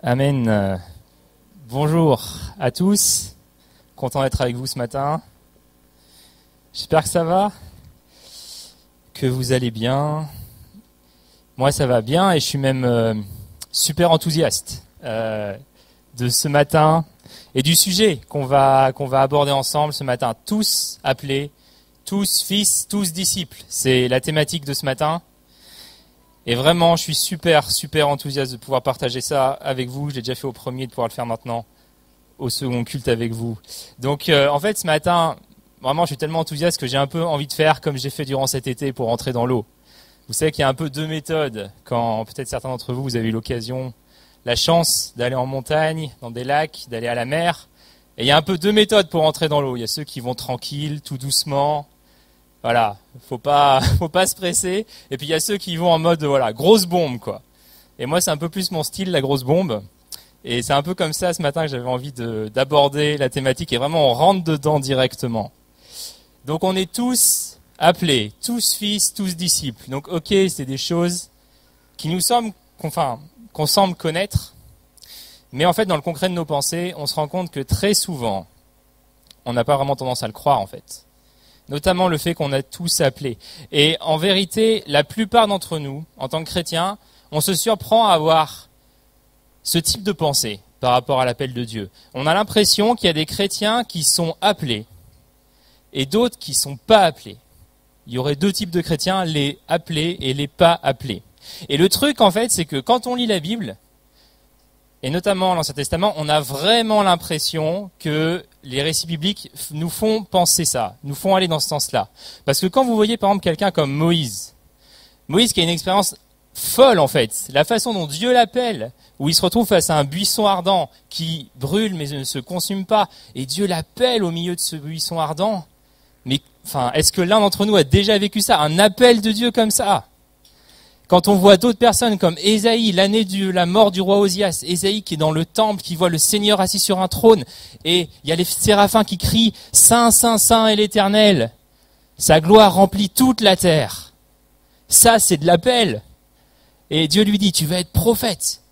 Amen. Bonjour à tous. Content d'être avec vous ce matin. J'espère que ça va, que vous allez bien. Moi, ça va bien et je suis même super enthousiaste de ce matin et du sujet qu'on va aborder ensemble ce matin. Tous appelés, tous fils, tous disciples. C'est la thématique de ce matin. Et vraiment, je suis super enthousiaste de pouvoir partager ça avec vous. J'ai déjà fait au premier, de pouvoir le faire maintenant au second culte avec vous. Donc, en fait, ce matin, vraiment, je suis tellement enthousiaste que j'ai un peu envie de faire comme j'ai fait durant cet été pour rentrer dans l'eau. Vous savez qu'il y a un peu deux méthodes quand peut-être certains d'entre vous, vous avez eu l'occasion, la chance d'aller en montagne, dans des lacs, d'aller à la mer. Et il y a un peu deux méthodes pour rentrer dans l'eau. Il y a ceux qui vont tranquilles, tout doucement. Voilà, faut pas se presser. Et puis il y a ceux qui vont en mode voilà, grosse bombe quoi. Et moi c'est un peu plus mon style, la grosse bombe. Et c'est un peu comme ça ce matin que j'avais envie d'aborder la thématique et vraiment on rentre dedans directement. Donc on est tous appelés, tous fils, tous disciples. Donc ok, c'est des choses qui nous semblent, qu'on semble connaître. Mais en fait dans le concret de nos pensées, on se rend compte que très souvent, on n'a pas vraiment tendance à le croire en fait. Notamment le fait qu'on a tous appelé. Et en vérité, la plupart d'entre nous, en tant que chrétiens, on se surprend à avoir ce type de pensée par rapport à l'appel de Dieu. On a l'impression qu'il y a des chrétiens qui sont appelés et d'autres qui ne sont pas appelés. Il y aurait deux types de chrétiens, les appelés et les pas appelés. Et le truc, en fait, c'est que quand on lit la Bible, et notamment l'Ancien Testament, on a vraiment l'impression que les récits bibliques nous font penser ça, nous font aller dans ce sens-là. Parce que quand vous voyez par exemple quelqu'un comme Moïse qui a une expérience folle en fait, la façon dont Dieu l'appelle, où il se retrouve face à un buisson ardent qui brûle mais ne se consume pas, et Dieu l'appelle au milieu de ce buisson ardent, mais est-ce que l'un d'entre nous a déjà vécu ça, un appel de Dieu comme ça ? Quand on voit d'autres personnes comme Ésaïe, l'année de la mort du roi Osias, Ésaïe qui est dans le temple, qui voit le Seigneur assis sur un trône, et il y a les séraphins qui crient « Saint, Saint, Saint est l'Éternel, sa gloire remplit toute la terre ». Ça, c'est de l'appel. Et Dieu lui dit « Tu vas être prophète,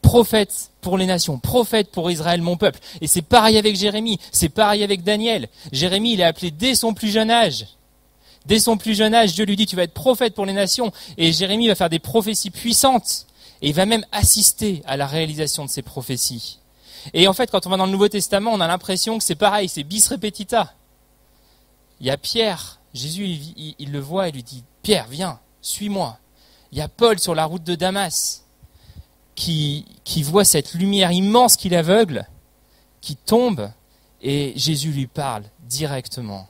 prophète pour les nations, prophète pour Israël, mon peuple ». Et c'est pareil avec Jérémie, c'est pareil avec Daniel. Jérémie, il est appelé dès son plus jeune âge. Dès son plus jeune âge, Dieu lui dit « Tu vas être prophète pour les nations ». Et Jérémie va faire des prophéties puissantes. Et il va même assister à la réalisation de ces prophéties. Et en fait, quand on va dans le Nouveau Testament, on a l'impression que c'est pareil, c'est bis repetita. Il y a Pierre, Jésus, il le voit et lui dit « Pierre, viens, suis-moi ». Il y a Paul sur la route de Damas qui voit cette lumière immense qui l'aveugle, qui tombe, et Jésus lui parle directement.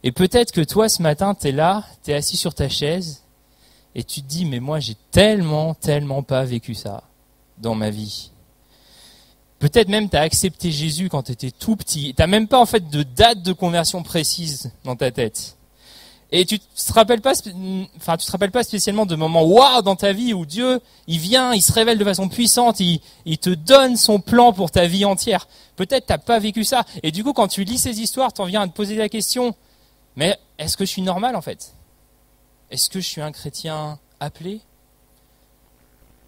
Et peut-être que toi, ce matin, tu es là, tu es assis sur ta chaise, et tu te dis, mais moi, j'ai tellement pas vécu ça dans ma vie. Peut-être même tu as accepté Jésus quand tu étais tout petit. Tu n'as même pas en fait de date de conversion précise dans ta tête. Et tu te rappelles pas spécialement de moments waouh dans ta vie où Dieu, il vient, il se révèle de façon puissante, il te donne son plan pour ta vie entière. Peut-être tu n'as pas vécu ça. Et du coup, quand tu lis ces histoires, tu en viens à te poser la question, mais est-ce que je suis normal en fait ? Est-ce que je suis un chrétien appelé ?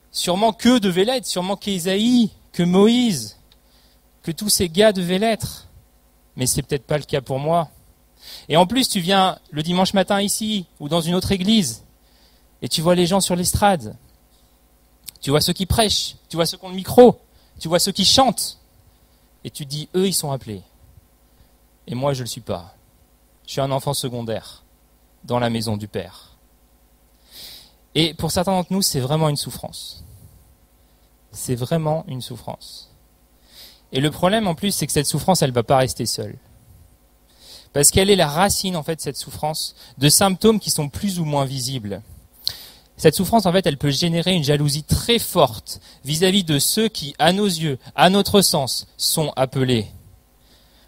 Sûrement que devait l'être, sûrement qu'Ésaïe, que Moïse, que tous ces gars devaient l'être. Mais c'est peut-être pas le cas pour moi. Et en plus, tu viens le dimanche matin ici, ou dans une autre église, et tu vois les gens sur l'estrade. Tu vois ceux qui prêchent, tu vois ceux qui ont le micro, tu vois ceux qui chantent. Et tu te dis, eux, ils sont appelés. Et moi, je ne le suis pas. Je suis un enfant secondaire dans la maison du Père. Et pour certains d'entre nous, c'est vraiment une souffrance. C'est vraiment une souffrance. Et le problème en plus, c'est que cette souffrance, elle ne va pas rester seule. Parce qu'elle est la racine, en fait, cette souffrance, de symptômes qui sont plus ou moins visibles. Cette souffrance, en fait, elle peut générer une jalousie très forte vis-à-vis de ceux qui, à nos yeux, à notre sens, sont appelés.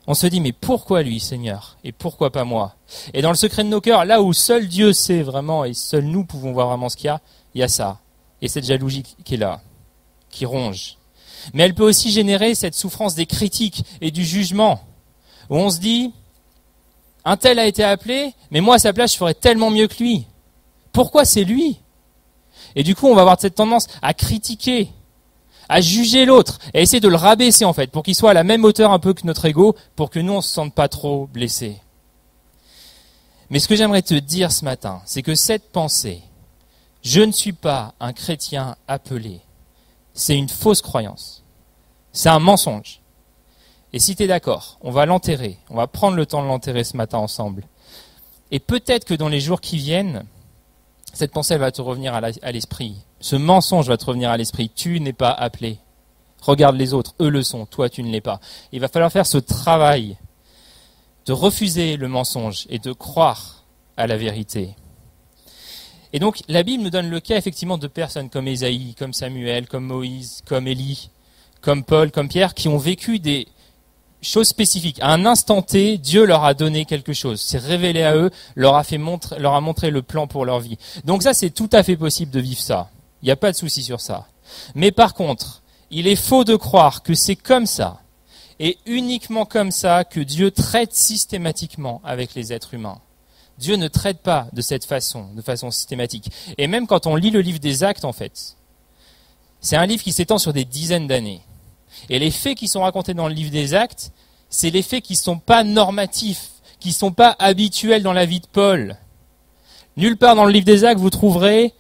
On se dit, mais pourquoi lui, Seigneur ? Et pourquoi pas moi ? Et dans le secret de nos cœurs, là où seul Dieu sait vraiment, et seul nous pouvons voir vraiment ce qu'il y a ça. Et cette jalousie qui est là, qui ronge. Mais elle peut aussi générer cette souffrance des critiques et du jugement, où on se dit, un tel a été appelé, mais moi à sa place, je ferais tellement mieux que lui. Pourquoi c'est lui ? Et du coup, on va avoir cette tendance à critiquer, à juger l'autre, à essayer de le rabaisser en fait, pour qu'il soit à la même hauteur un peu que notre ego, pour que nous on se sente pas trop blessés. Mais ce que j'aimerais te dire ce matin, c'est que cette pensée, je ne suis pas un chrétien appelé, c'est une fausse croyance. C'est un mensonge. Et si tu es d'accord, on va l'enterrer, on va prendre le temps de l'enterrer ce matin ensemble. Et peut-être que dans les jours qui viennent, cette pensée elle va te revenir à l'esprit. Ce mensonge va te revenir à l'esprit. Tu n'es pas appelé. Regarde les autres, eux le sont, toi tu ne l'es pas. Il va falloir faire ce travail de refuser le mensonge et de croire à la vérité. Et donc la Bible nous donne le cas effectivement de personnes comme Ésaïe, comme Samuel, comme Moïse, comme Élie, comme Paul, comme Pierre, qui ont vécu des choses spécifiques. À un instant T, Dieu leur a donné quelque chose, s'est révélé à eux, leur a montré le plan pour leur vie. Donc ça, c'est tout à fait possible de vivre ça. Il n'y a pas de souci sur ça. Mais par contre, il est faux de croire que c'est comme ça, et uniquement comme ça, que Dieu traite systématiquement avec les êtres humains. Dieu ne traite pas de cette façon, de façon systématique. Et même quand on lit le livre des Actes, en fait, c'est un livre qui s'étend sur des dizaines d'années. Et les faits qui sont racontés dans le livre des Actes, c'est les faits qui ne sont pas normatifs, qui ne sont pas habituels dans la vie de Paul. Nulle part dans le livre des Actes, vous trouverez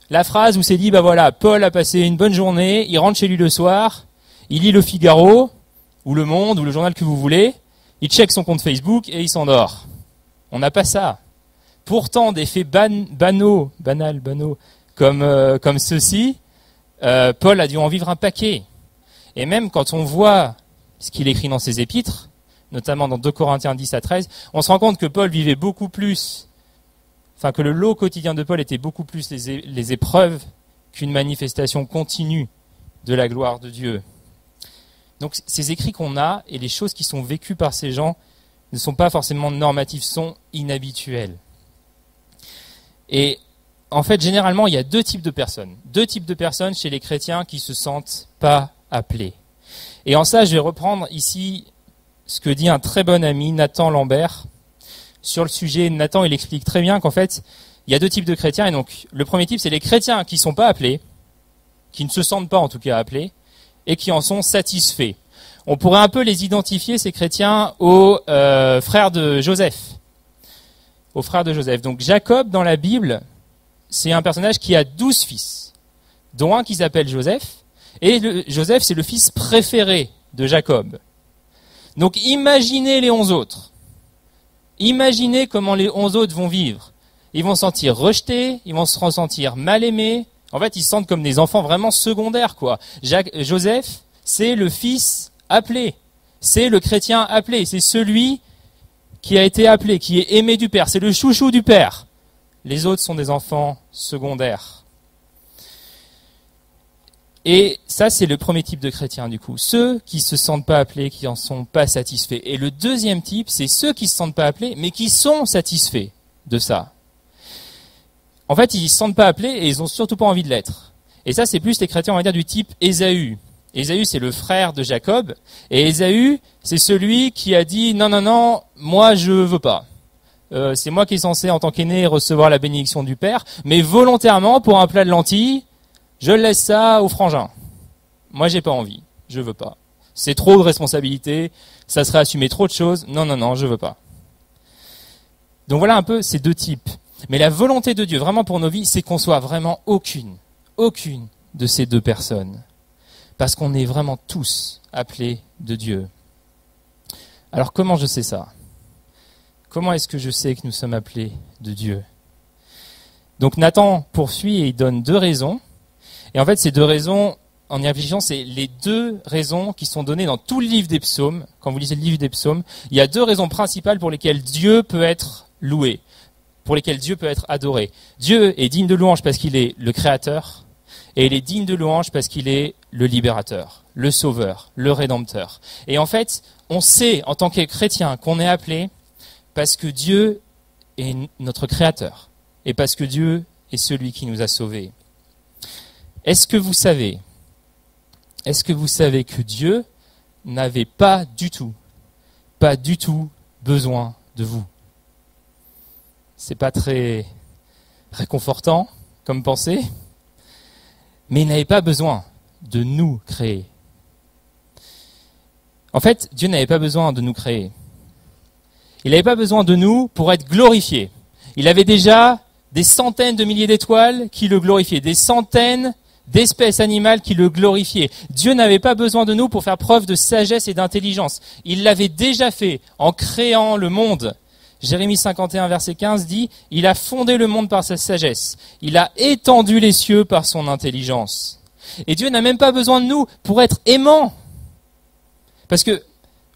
la phrase où c'est dit, bah voilà, Paul a passé une bonne journée, il rentre chez lui le soir, il lit le Figaro, ou le Monde, ou le journal que vous voulez, il check son compte Facebook et il s'endort. On n'a pas ça. Pourtant, des faits banaux, comme ceux-ci, Paul a dû en vivre un paquet. Et même quand on voit ce qu'il écrit dans ses épîtres, notamment dans 2 Corinthiens 10 à 13, on se rend compte que Paul vivait beaucoup plus, que le lot quotidien de Paul était beaucoup plus les épreuves qu'une manifestation continue de la gloire de Dieu. Donc ces écrits qu'on a et les choses qui sont vécues par ces gens ne sont pas forcément normatifs, sont inhabituels. Et en fait, généralement, il y a deux types de personnes. Deux types de personnes chez les chrétiens qui se sentent pas appelés. Et en ça, je vais reprendre ici ce que dit un très bon ami, Nathan Lambert, sur le sujet. Nathan, il explique très bien qu'en fait, il y a deux types de chrétiens. Et donc, le premier type, c'est les chrétiens qui ne sont pas appelés, qui ne se sentent pas en tout cas appelés, et qui en sont satisfaits. On pourrait un peu les identifier, ces chrétiens, aux frères de Joseph. Aux frères de Joseph. Donc Jacob, dans la Bible, c'est un personnage qui a 12 fils, dont un qui s'appelle Joseph. Et Joseph, c'est le fils préféré de Jacob. Donc imaginez les 11 autres. Imaginez comment les 11 autres vont vivre. Ils vont se sentir rejetés, ils vont se ressentir mal aimés. En fait, ils se sentent comme des enfants vraiment secondaires, quoi. Joseph, c'est le fils appelé. C'est le chrétien appelé. C'est celui qui a été appelé, qui est aimé du Père. C'est le chouchou du Père. Les autres sont des enfants secondaires. Et ça, c'est le premier type de chrétiens, du coup. Ceux qui se sentent pas appelés, qui en sont pas satisfaits. Et le deuxième type, c'est ceux qui se sentent pas appelés, mais qui sont satisfaits de ça. En fait, ils se sentent pas appelés et ils ont surtout pas envie de l'être. Et ça, c'est plus les chrétiens, on va dire, du type Ésaü. Ésaü, c'est le frère de Jacob. Et Ésaü, c'est celui qui a dit, non, moi, je veux pas. C'est moi qui est censé, en tant qu'aîné, recevoir la bénédiction du Père. Mais volontairement, pour un plat de lentilles, je laisse ça aux frangins. Moi, j'ai pas envie. Je veux pas. C'est trop de responsabilités. Ça serait assumer trop de choses. Non, je veux pas. Donc voilà un peu ces deux types. Mais la volonté de Dieu, vraiment pour nos vies, c'est qu'on soit vraiment aucune de ces deux personnes. Parce qu'on est vraiment tous appelés de Dieu. Alors comment je sais ça ? Comment est-ce que je sais que nous sommes appelés de Dieu ? Donc Nathan poursuit et il donne deux raisons. Et en fait, ces deux raisons, en y réfléchissant, c'est les deux raisons qui sont données dans tout le livre des psaumes. Quand vous lisez le livre des psaumes, il y a deux raisons principales pour lesquelles Dieu peut être loué, pour lesquelles Dieu peut être adoré. Dieu est digne de louange parce qu'il est le créateur, et il est digne de louange parce qu'il est le libérateur, le sauveur, le rédempteur. Et en fait, on sait en tant que chrétien qu'on est appelé parce que Dieu est notre créateur, et parce que Dieu est celui qui nous a sauvés. Est-ce que vous savez que Dieu n'avait pas du tout besoin de vous ? C'est pas très réconfortant comme pensée, mais il n'avait pas besoin de nous créer. En fait, Dieu n'avait pas besoin de nous créer. Il n'avait pas besoin de nous pour être glorifié. Il avait déjà des centaines de milliers d'étoiles qui le glorifiaient, des centaines d'espèces animales qui le glorifiaient. Dieu n'avait pas besoin de nous pour faire preuve de sagesse et d'intelligence. Il l'avait déjà fait en créant le monde. Jérémie 51, verset 15 dit « Il a fondé le monde par sa sagesse. Il a étendu les cieux par son intelligence. » Et Dieu n'a même pas besoin de nous pour être aimant. Parce que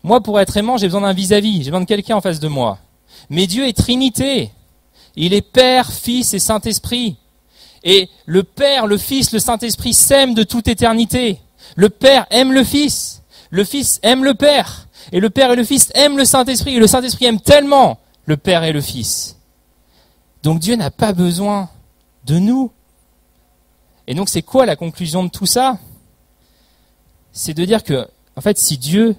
moi, pour être aimant, j'ai besoin d'un vis-à-vis, j'ai besoin de quelqu'un en face de moi. Mais Dieu est Trinité. Il est Père, Fils et Saint-Esprit. Et le Père, le Fils, le Saint-Esprit s'aiment de toute éternité. Le Père aime le Fils aime le Père. Et le Père et le Fils aiment le Saint-Esprit. Et le Saint-Esprit aime tellement le Père et le Fils. Donc Dieu n'a pas besoin de nous. Et donc c'est quoi la conclusion de tout ça? C'est de dire que, en fait, si Dieu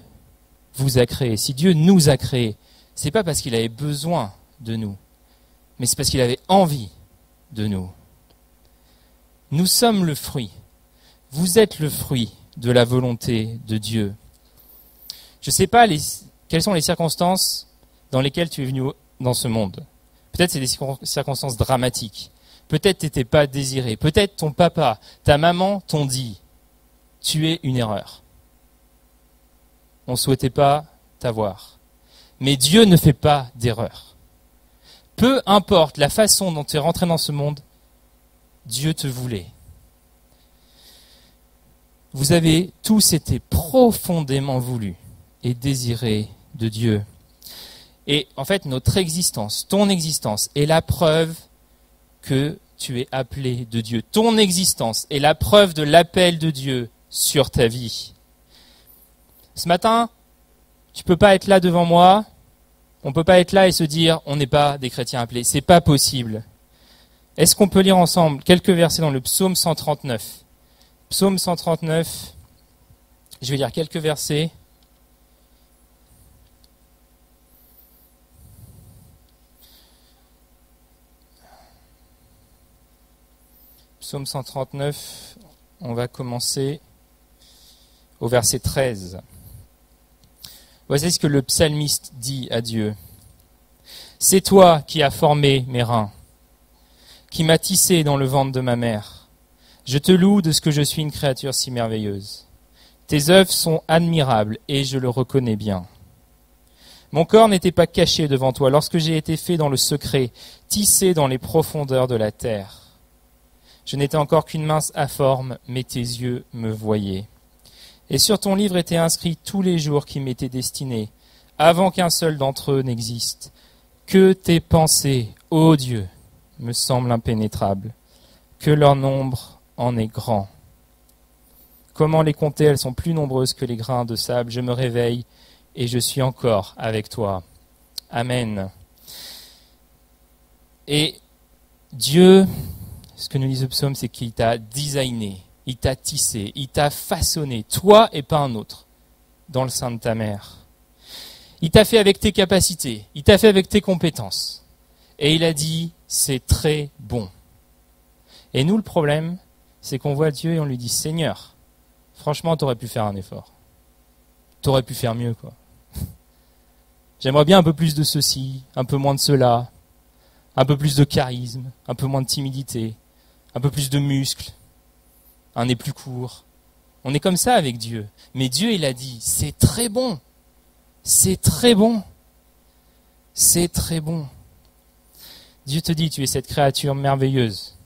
vous a créé, si Dieu nous a créés, c'est pas parce qu'il avait besoin de nous, mais c'est parce qu'il avait envie de nous. Nous sommes le fruit. Vous êtes le fruit de la volonté de Dieu. Je ne sais pas quelles sont les circonstances dans lesquelles tu es venu dans ce monde. Peut-être c'est des circonstances dramatiques. Peut-être tu n'étais pas désiré. Peut-être ton papa, ta maman t'ont dit « tu es une erreur ». On ne souhaitait pas t'avoir. Mais Dieu ne fait pas d'erreur. Peu importe la façon dont tu es rentré dans ce monde, Dieu te voulait. Vous avez tous été profondément voulus et désirés de Dieu. Et en fait, notre existence, ton existence, est la preuve que tu es appelé de Dieu. Ton existence est la preuve de l'appel de Dieu sur ta vie. Ce matin, tu ne peux pas être là devant moi, on ne peut pas être là et se dire on n'est pas des chrétiens appelés. C'est pas possible. Est-ce qu'on peut lire ensemble quelques versets dans le psaume 139 ? Psaume 139, je vais lire quelques versets. Psaume 139, on va commencer au verset 13. Voici ce que le psalmiste dit à Dieu. « C'est toi qui as formé mes reins, qui m'as tissé dans le ventre de ma mère. Je te loue de ce que je suis une créature si merveilleuse. Tes œuvres sont admirables et je le reconnais bien. Mon corps n'était pas caché devant toi lorsque j'ai été fait dans le secret, tissé dans les profondeurs de la terre. Je n'étais encore qu'une mince informe, mais tes yeux me voyaient. Et sur ton livre étaient inscrits tous les jours qui m'étaient destinés, avant qu'un seul d'entre eux n'existe. Que tes pensées, ô Dieu, me semblent impénétrables, que leur nombre en est grand. Comment les compter, elles sont plus nombreuses que les grains de sable. Je me réveille et je suis encore avec toi. Amen. Et Dieu, ce que nous dit ce psaume, c'est qu'il t'a designé, il t'a tissé, il t'a façonné, toi et pas un autre, dans le sein de ta mère. Il t'a fait avec tes capacités, il t'a fait avec tes compétences. Et il a dit, c'est très bon. Et nous, le problème, c'est qu'on voit Dieu et on lui dit, Seigneur, franchement, t'aurais pu faire un effort. T'aurais pu faire mieux, quoi. J'aimerais bien un peu plus de ceci, un peu moins de cela, un peu plus de charisme, un peu moins de timidité, un peu plus de muscles, un nez plus court. On est comme ça avec Dieu. Mais Dieu, il a dit, c'est très bon. C'est très bon. C'est très bon. Dieu te dit, tu es cette créature merveilleuse.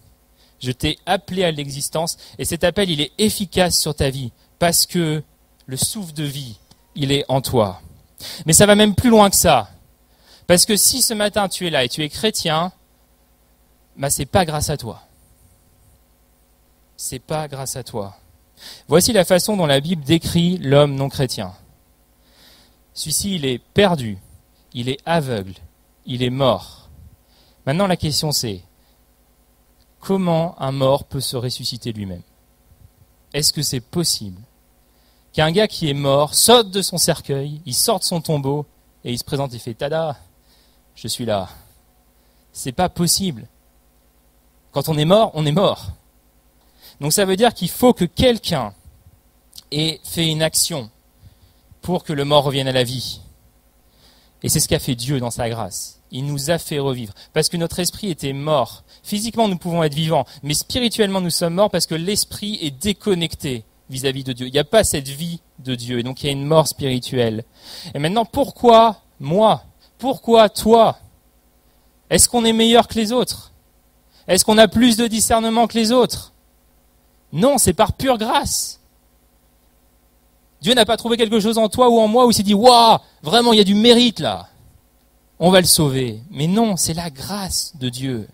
Je t'ai appelé à l'existence et cet appel, il est efficace sur ta vie parce que le souffle de vie, il est en toi. Mais ça va même plus loin que ça. Parce que si ce matin tu es là et tu es chrétien, bah c'est pas grâce à toi. C'est pas grâce à toi. Voici la façon dont la Bible décrit l'homme non chrétien. Celui-ci, il est perdu, il est aveugle, il est mort. Maintenant, la question c'est, comment un mort peut se ressusciter lui-même? Est-ce que c'est possible qu'un gars qui est mort saute de son cercueil, il sort de son tombeau et il se présente et fait « Tada, je suis là ». C'est pas possible. Quand on est mort, on est mort. Donc ça veut dire qu'il faut que quelqu'un et fait une action pour que le mort revienne à la vie. Et c'est ce qu'a fait Dieu dans sa grâce. Il nous a fait revivre. Parce que notre esprit était mort. Physiquement, nous pouvons être vivants. Mais spirituellement, nous sommes morts parce que l'esprit est déconnecté vis-à-vis de Dieu. Il n'y a pas cette vie de Dieu. Et donc, il y a une mort spirituelle. Et maintenant, pourquoi moi? Pourquoi toi? Est-ce qu'on est meilleur que les autres? Est-ce qu'on a plus de discernement que les autres? Non, c'est par pure grâce. Dieu n'a pas trouvé quelque chose en toi ou en moi où il s'est dit « Waouh, vraiment, il y a du mérite là. On va le sauver. » Mais non, c'est la grâce de Dieu.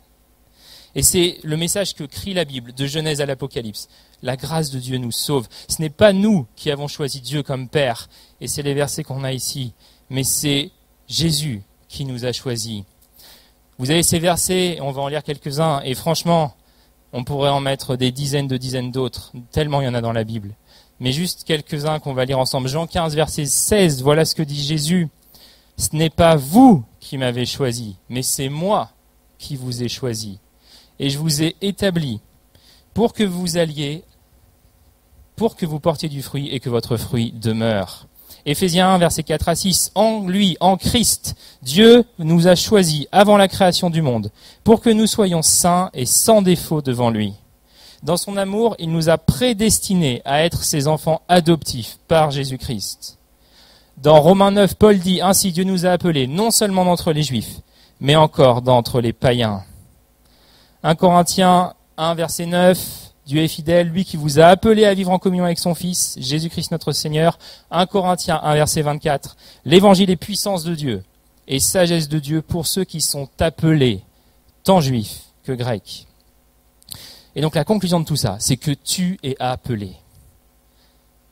Et c'est le message que crie la Bible, de Genèse à l'Apocalypse. La grâce de Dieu nous sauve. Ce n'est pas nous qui avons choisi Dieu comme Père, et c'est les versets qu'on a ici, mais c'est Jésus qui nous a choisis. Vous avez ces versets, on va en lire quelques-uns, et franchement, on pourrait en mettre des dizaines d'autres, tellement il y en a dans la Bible. Mais juste quelques-uns qu'on va lire ensemble. Jean 15, verset 16, voilà ce que dit Jésus. « Ce n'est pas vous qui m'avez choisi, mais c'est moi qui vous ai choisi. Et je vous ai établi pour que vous alliez, pour que vous portiez du fruit et que votre fruit demeure. » Éphésiens 1, verset 4 à 6. « En lui, en Christ, Dieu nous a choisis avant la création du monde, pour que nous soyons saints et sans défaut devant lui. Dans son amour, il nous a prédestinés à être ses enfants adoptifs par Jésus-Christ. » Dans Romains 9, Paul dit « Ainsi Dieu nous a appelés, non seulement d'entre les Juifs, mais encore d'entre les païens. » 1 Corinthiens 1, verset 9, Dieu est fidèle, lui qui vous a appelé à vivre en communion avec son Fils, Jésus-Christ notre Seigneur. 1 Corinthiens 1, verset 24, l'évangile est puissance de Dieu et sagesse de Dieu pour ceux qui sont appelés, tant juifs que grecs. Et donc la conclusion de tout ça, c'est que tu es appelé.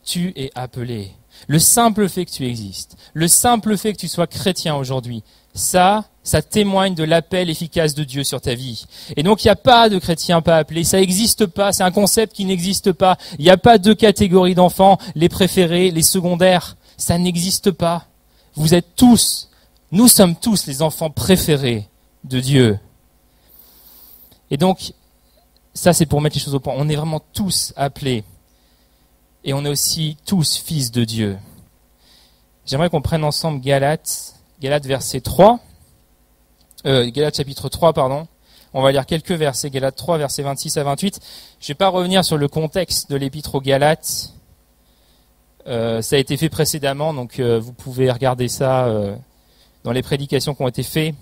Tu es appelé. Le simple fait que tu existes, le simple fait que tu sois chrétien aujourd'hui, ça témoigne de l'appel efficace de Dieu sur ta vie. Et donc il n'y a pas de chrétien pas appelé, ça n'existe pas, c'est un concept qui n'existe pas. Il n'y a pas deux catégories d'enfants, les préférés, les secondaires, ça n'existe pas. Vous êtes tous, nous sommes tous les enfants préférés de Dieu. Et donc, ça c'est pour mettre les choses au point, on est vraiment tous appelés. Et on est aussi tous fils de Dieu. J'aimerais qu'on prenne ensemble Galates verset 3. Galates chapitre 3, pardon. On va lire quelques versets. Galates 3, versets 26 à 28. Je ne vais pas revenir sur le contexte de l'épître aux Galates. Ça a été fait précédemment, donc vous pouvez regarder ça dans les prédications qui ont été faites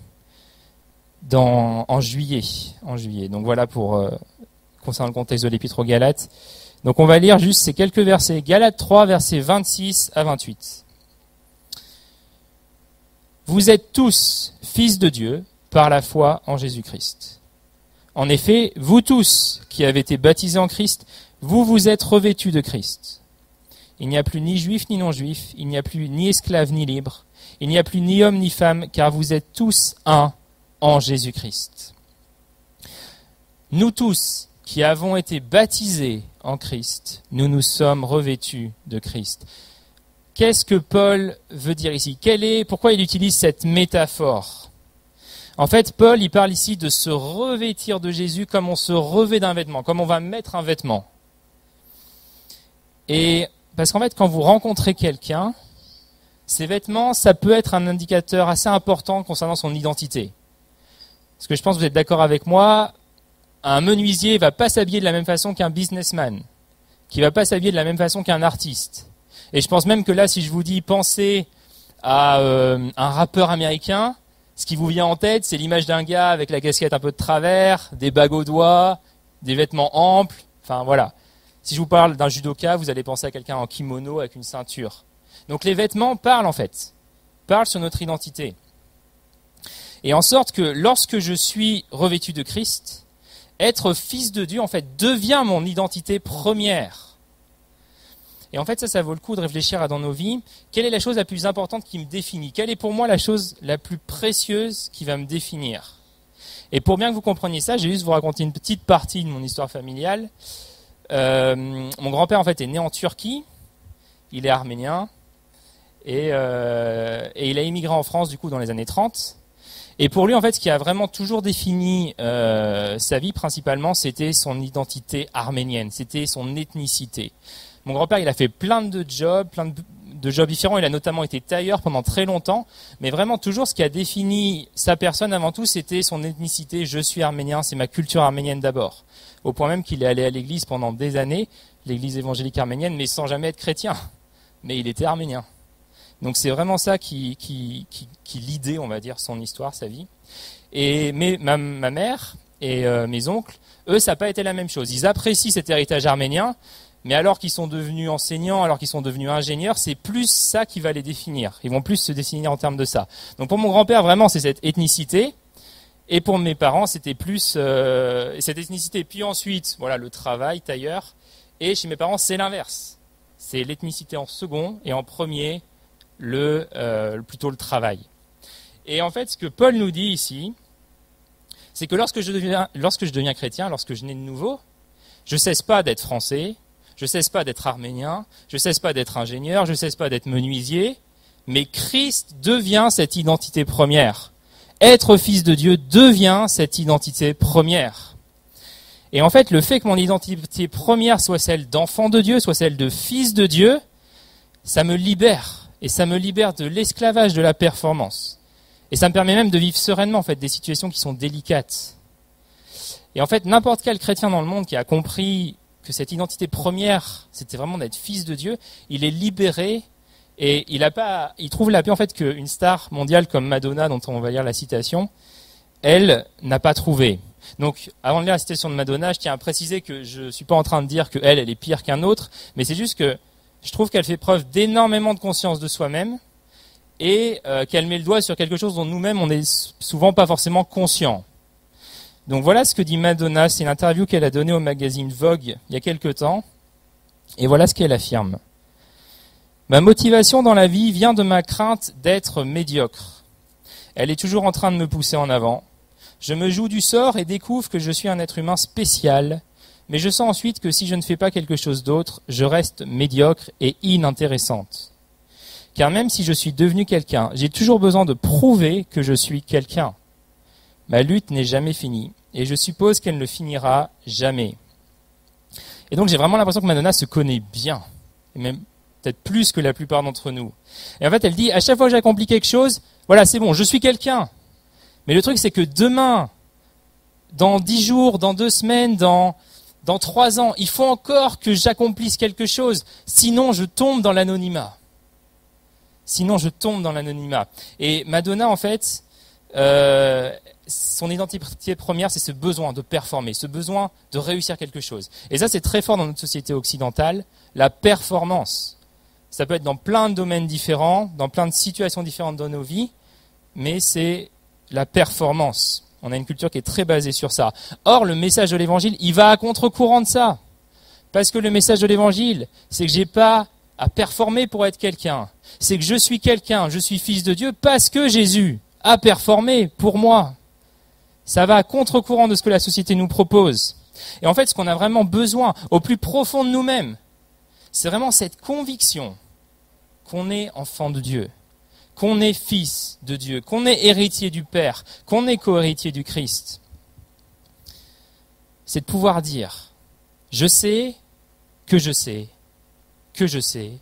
en juillet. Donc voilà pour concernant le contexte de l'épître aux Galates. Donc on va lire juste ces quelques versets. Galates 3, versets 26 à 28. Vous êtes tous fils de Dieu par la foi en Jésus-Christ. En effet, vous tous qui avez été baptisés en Christ, vous vous êtes revêtus de Christ. Il n'y a plus ni juif ni non-juif, il n'y a plus ni esclave ni libre, il n'y a plus ni homme ni femme, car vous êtes tous un en Jésus-Christ. Nous tous qui avons été baptisés en Christ, nous nous sommes revêtus de Christ. Qu'est-ce que Paul veut dire ici? Pourquoi il utilise cette métaphore? En fait, Paul, il parle ici de se revêtir de Jésus comme on se revêt d'un vêtement, comme on va mettre un vêtement. Et parce qu'en fait, quand vous rencontrez quelqu'un, ces vêtements, ça peut être un indicateur assez important concernant son identité. Parce que je pense que vous êtes d'accord avec moi, un menuisier va pas s'habiller de la même façon qu'un businessman, qui va pas s'habiller de la même façon qu'un artiste. Et je pense même que là, si je vous dis pensez à un rappeur américain, ce qui vous vient en tête, c'est l'image d'un gars avec la casquette un peu de travers, des bagues aux doigts, des vêtements amples, enfin voilà. Si je vous parle d'un judoka, vous allez penser à quelqu'un en kimono avec une ceinture. Donc les vêtements parlent en fait, parlent sur notre identité. Et en sorte que lorsque je suis revêtu de Christ, être fils de Dieu, en fait, devient mon identité première. Et en fait, ça vaut le coup de réfléchir à dans nos vies. Quelle est la chose la plus importante qui me définit? Quelle est pour moi la chose la plus précieuse qui va me définir? Et pour bien que vous compreniez ça, je vais juste vous raconter une petite partie de mon histoire familiale. Mon grand-père, en fait, est né en Turquie. Il est arménien. Et il a immigré en France, du coup, dans les années 30. Et pour lui, en fait, ce qui a vraiment toujours défini sa vie principalement, c'était son identité arménienne, c'était son ethnicité. Mon grand-père, il a fait plein de jobs différents. Il a notamment été tailleur pendant très longtemps. Mais vraiment, toujours, ce qui a défini sa personne avant tout, c'était son ethnicité. Je suis arménien, c'est ma culture arménienne d'abord. Au point même qu'il est allé à l'église pendant des années, l'église évangélique arménienne, mais sans jamais être chrétien. Mais il était arménien. Donc c'est vraiment ça qui lidait, on va dire, son histoire, sa vie. Mais ma mère et mes oncles, eux, ça n'a pas été la même chose. Ils apprécient cet héritage arménien, mais alors qu'ils sont devenus enseignants, alors qu'ils sont devenus ingénieurs, c'est plus ça qui va les définir. Ils vont plus se définir en termes de ça. Donc pour mon grand-père, vraiment, c'est cette ethnicité. Et pour mes parents, c'était plus cette ethnicité. Puis ensuite, voilà, le travail, tailleur. Et chez mes parents, c'est l'inverse. C'est l'ethnicité en second et en premier, plutôt le travail. Et en fait, ce que Paul nous dit ici, c'est que lorsque je deviens chrétien, lorsque je nais de nouveau, je cesse pas d'être français, je cesse pas d'être arménien, je cesse pas d'être ingénieur, je cesse pas d'être menuisier, mais Christ devient cette identité première. Être fils de Dieu devient cette identité première. Et en fait, le fait que mon identité première soit celle d'enfant de Dieu, soit celle de fils de Dieu, ça me libère. Et ça me libère de l'esclavage de la performance. Et ça me permet même de vivre sereinement, en fait, des situations qui sont délicates. Et en fait, n'importe quel chrétien dans le monde qui a compris que cette identité première, c'était vraiment d'être fils de Dieu, il est libéré et il trouve la paix, en fait, qu'une star mondiale comme Madonna, dont on va lire la citation, elle n'a pas trouvé. Donc, avant de lire la citation de Madonna, je tiens à préciser que je ne suis pas en train de dire qu'elle est pire qu'un autre, mais c'est juste que je trouve qu'elle fait preuve d'énormément de conscience de soi-même et qu'elle met le doigt sur quelque chose dont nous-mêmes, on n'est souvent pas forcément conscient. Donc voilà ce que dit Madonna, c'est une interview qu'elle a donnée au magazine Vogue il y a quelque temps, et voilà ce qu'elle affirme. « Ma motivation dans la vie vient de ma crainte d'être médiocre. Elle est toujours en train de me pousser en avant. Je me joue du sort et découvre que je suis un être humain spécial, mais je sens ensuite que si je ne fais pas quelque chose d'autre, je reste médiocre et inintéressante. Car même si je suis devenu quelqu'un, j'ai toujours besoin de prouver que je suis quelqu'un. Ma lutte n'est jamais finie, et je suppose qu'elle ne finira jamais. » Et donc j'ai vraiment l'impression que Madonna se connaît bien, et même peut-être plus que la plupart d'entre nous. Et en fait, elle dit, à chaque fois que j'accomplis quelque chose, voilà, c'est bon, je suis quelqu'un. Mais le truc, c'est que demain, dans 10 jours, dans 2 semaines, dans 3 ans, il faut encore que j'accomplisse quelque chose. Sinon, je tombe dans l'anonymat. Et Madonna, en fait, son identité première, c'est ce besoin de performer, ce besoin de réussir quelque chose. Et ça, c'est très fort dans notre société occidentale, la performance. Ça peut être dans plein de domaines différents, dans plein de situations différentes dans nos vies, mais c'est la performance. On a une culture qui est très basée sur ça. Or, le message de l'évangile, il va à contre-courant de ça. Parce que le message de l'évangile, c'est que j'ai pas à performer pour être quelqu'un. C'est que je suis quelqu'un, je suis fils de Dieu parce que Jésus a performé pour moi. Ça va à contre-courant de ce que la société nous propose. Et en fait, ce qu'on a vraiment besoin, au plus profond de nous-mêmes, c'est vraiment cette conviction qu'on est enfant de Dieu, qu'on est fils de Dieu, qu'on est héritier du Père, qu'on est co-héritier du Christ. C'est de pouvoir dire, je sais que je sais, que je sais,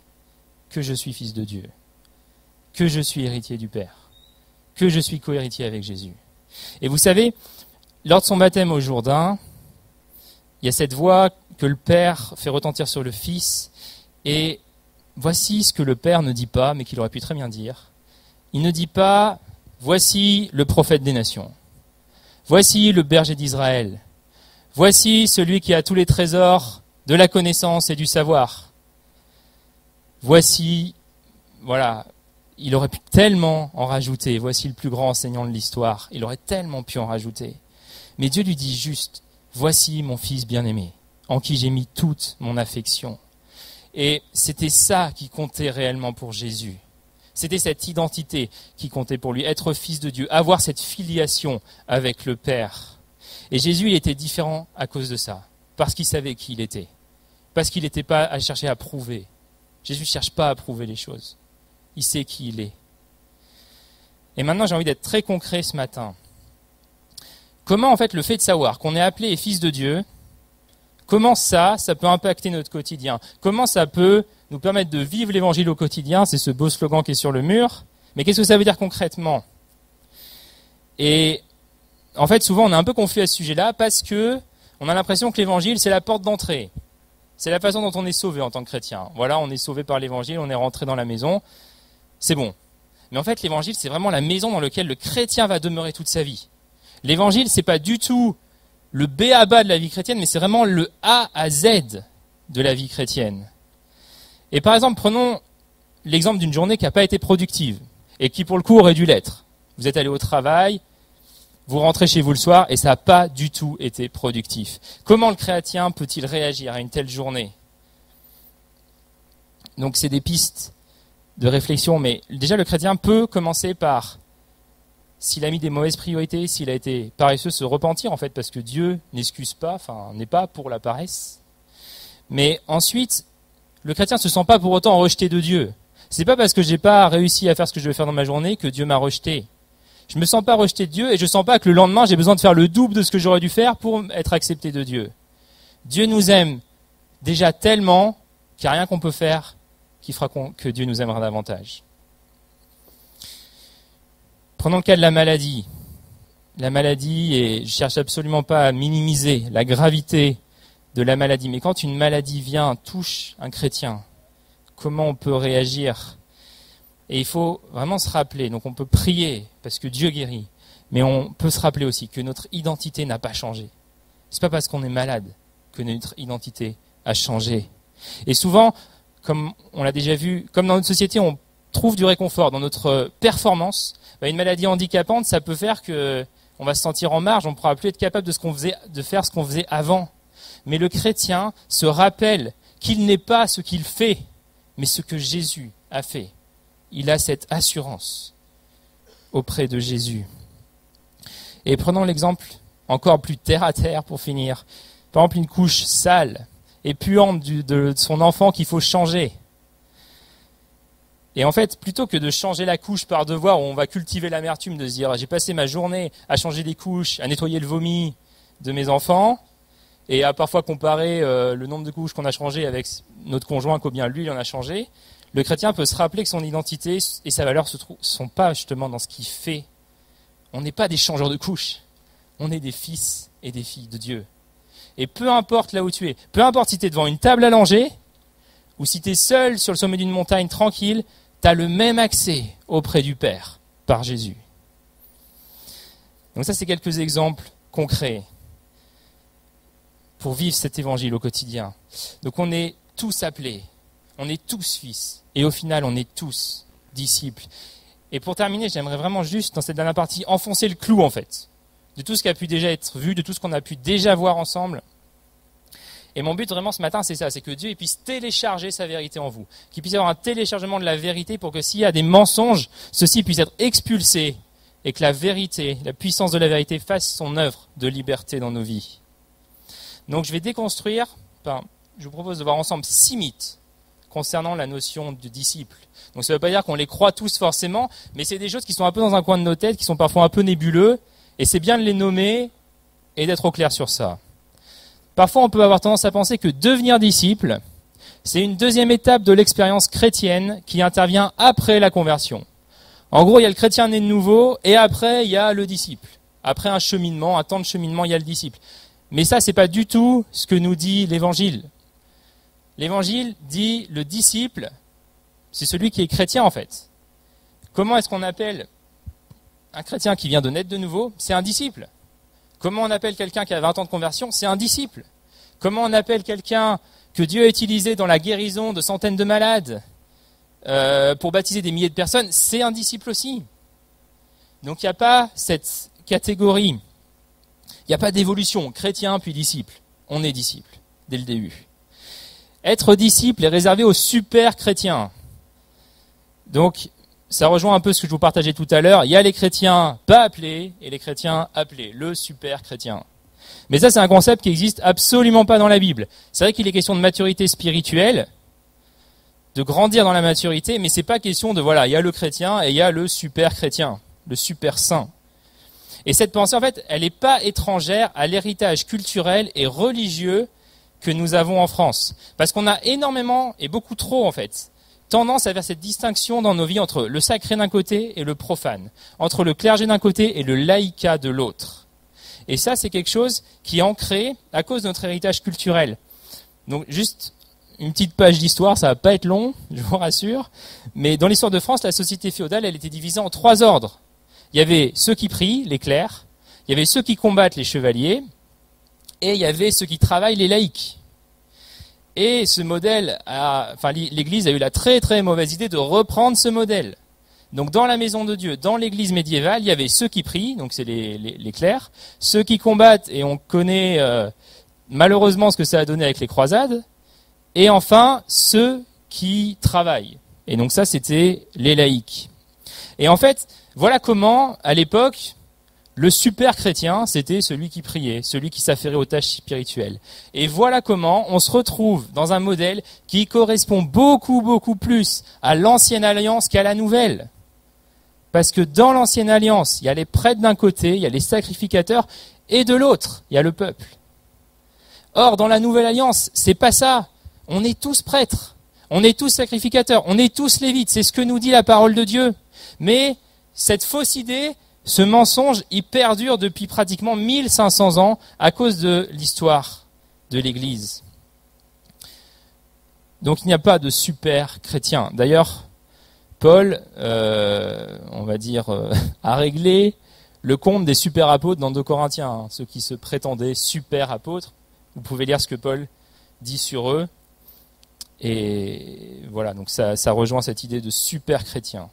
que je suis fils de Dieu, que je suis héritier du Père, que je suis co-héritier avec Jésus. Et vous savez, lors de son baptême au Jourdain, il y a cette voix que le Père fait retentir sur le Fils, et voici ce que le Père ne dit pas, mais qu'il aurait pu très bien dire. Il ne dit pas, voici le prophète des nations, voici le berger d'Israël, voici celui qui a tous les trésors de la connaissance et du savoir. Voici, voilà, il aurait pu tellement en rajouter, voici le plus grand enseignant de l'histoire, il aurait tellement pu en rajouter. Mais Dieu lui dit juste, voici mon fils bien-aimé, en qui j'ai mis toute mon affection. Et c'était ça qui comptait réellement pour Jésus. C'était cette identité qui comptait pour lui, être fils de Dieu, avoir cette filiation avec le Père. Et Jésus, il était différent à cause de ça, parce qu'il savait qui il était, parce qu'il n'était pas à chercher à prouver. Jésus ne cherche pas à prouver les choses, il sait qui il est. Et maintenant, j'ai envie d'être très concret ce matin. Comment, en fait, le fait de savoir qu'on est appelé fils de Dieu, Comment ça peut impacter notre quotidien? Comment ça peut nous permettre de vivre l'évangile au quotidien? C'est ce beau slogan qui est sur le mur. Mais qu'est-ce que ça veut dire concrètement? Et en fait, souvent, on est un peu confus à ce sujet-là parce que on a l'impression que l'évangile, c'est la porte d'entrée. C'est la façon dont on est sauvé en tant que chrétien. Voilà, on est sauvé par l'évangile, on est rentré dans la maison. C'est bon. Mais en fait, l'évangile, c'est vraiment la maison dans laquelle le chrétien va demeurer toute sa vie. L'évangile, c'est pas du tout le B à bas de la vie chrétienne, mais c'est vraiment le A à Z de la vie chrétienne. Et par exemple, prenons l'exemple d'une journée qui n'a pas été productive et qui, pour le coup, aurait dû l'être. Vous êtes allé au travail, vous rentrez chez vous le soir et ça n'a pas du tout été productif. Comment le chrétien peut-il réagir à une telle journée? Donc, c'est des pistes de réflexion, mais déjà, le chrétien peut commencer par, s'il a mis des mauvaises priorités, s'il a été paresseux, se repentir, en fait, parce que Dieu n'excuse pas, enfin, n'est pas pour la paresse. Mais ensuite, le chrétien ne se sent pas pour autant rejeté de Dieu. C'est pas parce que j'ai pas réussi à faire ce que je devais faire dans ma journée que Dieu m'a rejeté. Je me sens pas rejeté de Dieu et je sens pas que le lendemain j'ai besoin de faire le double de ce que j'aurais dû faire pour être accepté de Dieu. Dieu nous aime déjà tellement qu'il n'y a rien qu'on peut faire qui fera que Dieu nous aimera davantage. Prenons le cas de la maladie. La maladie, et je cherche absolument pas à minimiser la gravité de la maladie, mais quand une maladie vient, touche un chrétien, comment on peut réagir? Et il faut vraiment se rappeler, donc on peut prier parce que Dieu guérit, mais on peut se rappeler aussi que notre identité n'a pas changé. C'est pas parce qu'on est malade que notre identité a changé. Et souvent, comme on l'a déjà vu, comme dans notre société, on trouve du réconfort dans notre performance. Une maladie handicapante, ça peut faire que on va se sentir en marge, on ne pourra plus être capable de faire ce qu'on faisait avant. Mais le chrétien se rappelle qu'il n'est pas ce qu'il fait, mais ce que Jésus a fait. Il a cette assurance auprès de Jésus. Et prenons l'exemple encore plus terre à terre pour finir. Par exemple, une couche sale et puante de son enfant qu'il faut changer. Et en fait, plutôt que de changer la couche par devoir où on va cultiver l'amertume, de se dire j'ai passé ma journée à changer des couches, à nettoyer le vomi de mes enfants, et à parfois comparer le nombre de couches qu'on a changé avec notre conjoint, combien lui il en a changé, le chrétien peut se rappeler que son identité et sa valeur ne sont pas justement dans ce qu'il fait. On n'est pas des changeurs de couches, on est des fils et des filles de Dieu. Et peu importe là où tu es, peu importe si tu es devant une table à langer, ou si tu es seul sur le sommet d'une montagne tranquille, tu as le même accès auprès du Père par Jésus. Donc ça, c'est quelques exemples concrets pour vivre cet évangile au quotidien. Donc on est tous appelés, on est tous fils, et au final on est tous disciples. Et pour terminer, j'aimerais vraiment juste, dans cette dernière partie, enfoncer le clou en fait, de tout ce qui a pu déjà être vu, de tout ce qu'on a pu déjà voir ensemble. Et mon but vraiment ce matin, c'est ça, c'est que Dieu puisse télécharger sa vérité en vous, qu'il puisse y avoir un téléchargement de la vérité pour que s'il y a des mensonges, ceux-ci puissent être expulsés et que la vérité, la puissance de la vérité fasse son œuvre de liberté dans nos vies. Donc je vais déconstruire, je vous propose de voir ensemble 6 mythes concernant la notion de disciple. Donc ça ne veut pas dire qu'on les croit tous forcément, mais c'est des choses qui sont un peu dans un coin de nos têtes, qui sont parfois un peu nébuleux, et c'est bien de les nommer et d'être au clair sur ça. Parfois on peut avoir tendance à penser que devenir disciple, c'est une deuxième étape de l'expérience chrétienne qui intervient après la conversion. En gros, il y a le chrétien né de nouveau, et après il y a le disciple. Après un cheminement, un temps de cheminement, il y a le disciple. Mais ça, c'est pas du tout ce que nous dit l'Évangile. L'Évangile dit le disciple, c'est celui qui est chrétien en fait. Comment est-ce qu'on appelle un chrétien qui vient de naître de nouveau? C'est un disciple. Comment on appelle quelqu'un qui a 20 ans de conversion? C'est un disciple. Comment on appelle quelqu'un que Dieu a utilisé dans la guérison de centaines de malades pour baptiser des milliers de personnes? C'est un disciple aussi. Donc il n'y a pas cette catégorie. Il n'y a pas d'évolution, chrétien puis disciple. On est disciple, dès le début. Être disciple est réservé aux super chrétiens. Donc, ça rejoint un peu ce que je vous partageais tout à l'heure. Il y a les chrétiens pas appelés et les chrétiens appelés, le super chrétien. Mais ça, c'est un concept qui n'existe absolument pas dans la Bible. C'est vrai qu'il est question de maturité spirituelle, de grandir dans la maturité, mais c'est pas question de, voilà, il y a le chrétien et il y a le super chrétien, le super saint. Et cette pensée, en fait, elle n'est pas étrangère à l'héritage culturel et religieux que nous avons en France. Parce qu'on a énormément, et beaucoup trop en fait, tendance à faire cette distinction dans nos vies entre le sacré d'un côté et le profane, entre le clergé d'un côté et le laïcat de l'autre. Et ça, c'est quelque chose qui est ancré à cause de notre héritage culturel. Donc juste une petite page d'histoire, ça va pas être long, je vous rassure, mais dans l'histoire de France, la société féodale, elle était divisée en 3 ordres. Il y avait ceux qui prient, les clercs, il y avait ceux qui combattent, les chevaliers, et il y avait ceux qui travaillent, les laïcs. Et ce modèle, l'Église a eu la très très mauvaise idée de reprendre ce modèle. Donc dans la maison de Dieu, dans l'Église médiévale, il y avait ceux qui prient, donc c'est les clercs, ceux qui combattent, et on connaît malheureusement ce que ça a donné avec les croisades, et enfin ceux qui travaillent. Et donc ça, c'était les laïcs. Et en fait, voilà comment, à l'époque, le super chrétien, c'était celui qui priait, celui qui s'affairait aux tâches spirituelles. Et voilà comment on se retrouve dans un modèle qui correspond beaucoup, beaucoup plus à l'ancienne alliance qu'à la nouvelle. Parce que dans l'ancienne alliance, il y a les prêtres d'un côté, il y a les sacrificateurs, et de l'autre, il y a le peuple. Or, dans la nouvelle alliance, c'est pas ça. On est tous prêtres, on est tous sacrificateurs, on est tous lévites, c'est ce que nous dit la parole de Dieu. Mais cette fausse idée, ce mensonge, il perdure depuis pratiquement 1500 ans à cause de l'histoire de l'Église. Donc il n'y a pas de super chrétien. D'ailleurs, Paul, a réglé le compte des super apôtres dans 2 Corinthiens, ceux qui se prétendaient super apôtres. Vous pouvez lire ce que Paul dit sur eux. Et voilà, donc ça rejoint cette idée de super chrétien.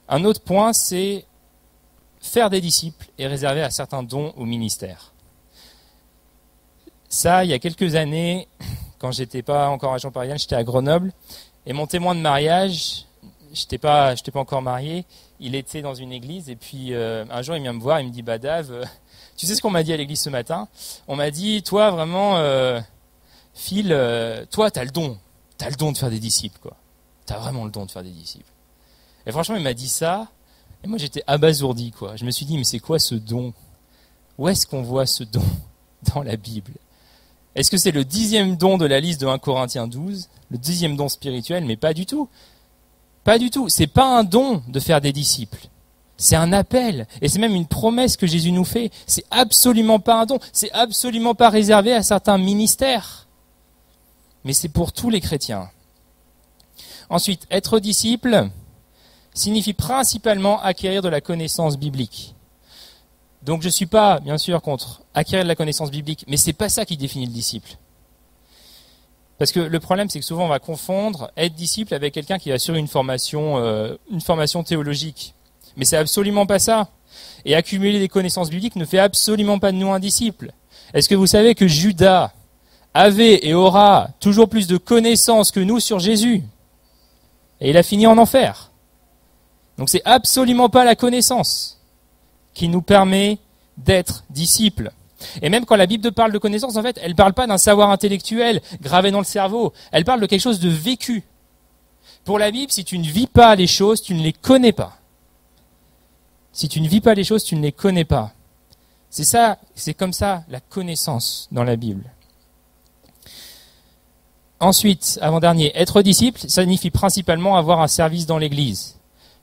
Un autre point, c'est faire des disciples et réserver à certains dons au ministère. Ça, il y a quelques années, quand j'étais pas encore agent parisien, j'étais à Grenoble, et mon témoin de mariage, j'étais pas encore marié, il était dans une église, et puis un jour il vient me voir, il me dit, Dave, tu sais ce qu'on m'a dit à l'église ce matin? On m'a dit, toi vraiment, Phil, toi t'as le don de faire des disciples, quoi. T'as vraiment le don de faire des disciples. Et franchement, il m'a dit ça, et moi j'étais abasourdi, quoi. Je me suis dit, mais c'est quoi ce don? Où est-ce qu'on voit ce don dans la Bible? Est-ce que c'est le 10e don de la liste de 1 Corinthiens 12, le 10e don spirituel? Mais pas du tout. Pas du tout. C'est pas un don de faire des disciples. C'est un appel. Et c'est même une promesse que Jésus nous fait. C'est absolument pas un don. C'est absolument pas réservé à certains ministères. Mais c'est pour tous les chrétiens. Ensuite, être disciple signifie principalement acquérir de la connaissance biblique. Donc je ne suis pas, bien sûr, contre acquérir de la connaissance biblique, mais ce n'est pas ça qui définit le disciple. Parce que le problème, c'est que souvent on va confondre être disciple avec quelqu'un qui a suivi une formation théologique. Mais c'est absolument pas ça. Et accumuler des connaissances bibliques ne fait absolument pas de nous un disciple. Est-ce que vous savez que Judas avait et aura toujours plus de connaissances que nous sur Jésus? Et il a fini en enfer. Donc c'est absolument pas la connaissance qui nous permet d'être disciples. Et même quand la Bible parle de connaissance, en fait, elle ne parle pas d'un savoir intellectuel gravé dans le cerveau. Elle parle de quelque chose de vécu. Pour la Bible, si tu ne vis pas les choses, tu ne les connais pas. Si tu ne vis pas les choses, tu ne les connais pas. C'est ça, c'est comme ça la connaissance dans la Bible. Ensuite, avant-dernier, être disciple, ça signifie principalement avoir un service dans l'Église.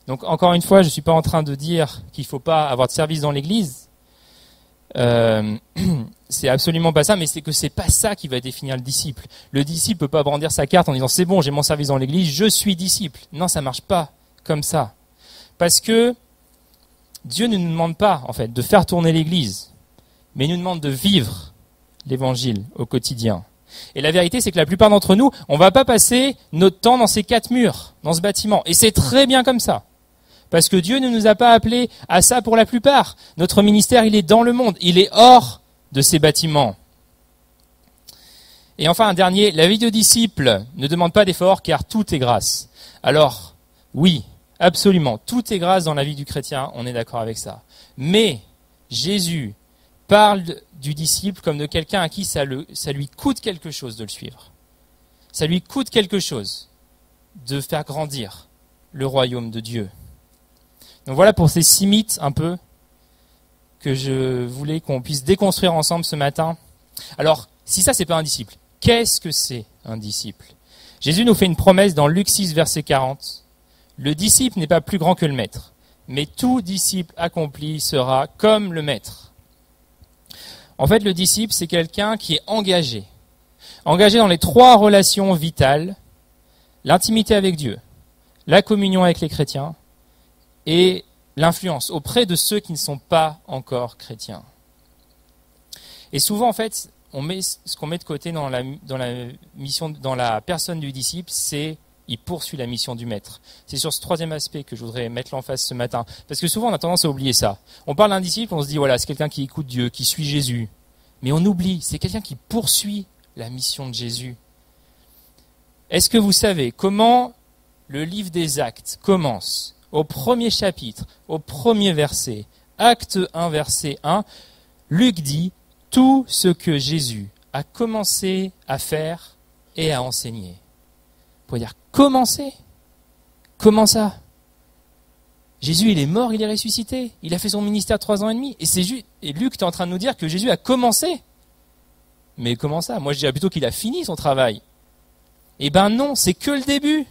Donc encore une fois, je ne suis pas en train de dire qu'il ne faut pas avoir de service dans l'Église. C'est absolument pas ça, mais c'est que c'est pas ça qui va définir le disciple. Le disciple peut pas brandir sa carte en disant c'est bon, j'ai mon service dans l'Église, je suis disciple. Non, ça marche pas comme ça. Parce que Dieu ne nous demande pas, en fait, de faire tourner l'Église, mais il nous demande de vivre l'Évangile au quotidien. Et la vérité, c'est que la plupart d'entre nous, on va pas passer notre temps dans ces 4 murs, dans ce bâtiment. Et c'est très bien comme ça. Parce que Dieu ne nous a pas appelés à ça pour la plupart. Notre ministère, il est dans le monde. Il est hors de ces bâtiments. Et enfin, un dernier, la vie de disciple ne demande pas d'effort car tout est grâce. Alors, oui, absolument, tout est grâce dans la vie du chrétien, on est d'accord avec ça. Mais Jésus parle du disciple comme de quelqu'un à qui ça lui coûte quelque chose de le suivre. Ça lui coûte quelque chose de faire grandir le royaume de Dieu. Donc voilà pour ces 6 mythes un peu que je voulais qu'on puisse déconstruire ensemble ce matin. Alors, si ça c'est pas un disciple, Qu'est-ce que c'est un disciple? Jésus nous fait une promesse dans Luc 6, verset 40. Le disciple n'est pas plus grand que le maître, mais tout disciple accompli sera comme le maître. En fait, le disciple, c'est quelqu'un qui est engagé dans les 3 relations vitales, l'intimité avec Dieu, la communion avec les chrétiens et l'influence auprès de ceux qui ne sont pas encore chrétiens. Et souvent, en fait, ce qu'on met de côté dans la mission, dans la personne du disciple, c'est il poursuit la mission du maître. C'est sur ce 3e aspect que je voudrais mettre l'emphase ce matin. Parce que souvent, on a tendance à oublier ça. On parle d'un disciple, on se dit, voilà, c'est quelqu'un qui écoute Dieu, qui suit Jésus. Mais on oublie, c'est quelqu'un qui poursuit la mission de Jésus. Est-ce que vous savez comment le livre des Actes commence? Au 1er chapitre, au 1er verset, Acte 1, verset 1, Luc dit « Tout ce que Jésus a commencé à faire et à enseigner ». Vous pouvez dire « Commencer » ? Comment ça ? Jésus, il est mort, il est ressuscité. Il a fait son ministère 3 ans et demi. Et Luc est en train de nous dire que Jésus a commencé. Mais comment ça ? Moi, je dirais plutôt qu'il a fini son travail. Eh ben non, c'est que le début.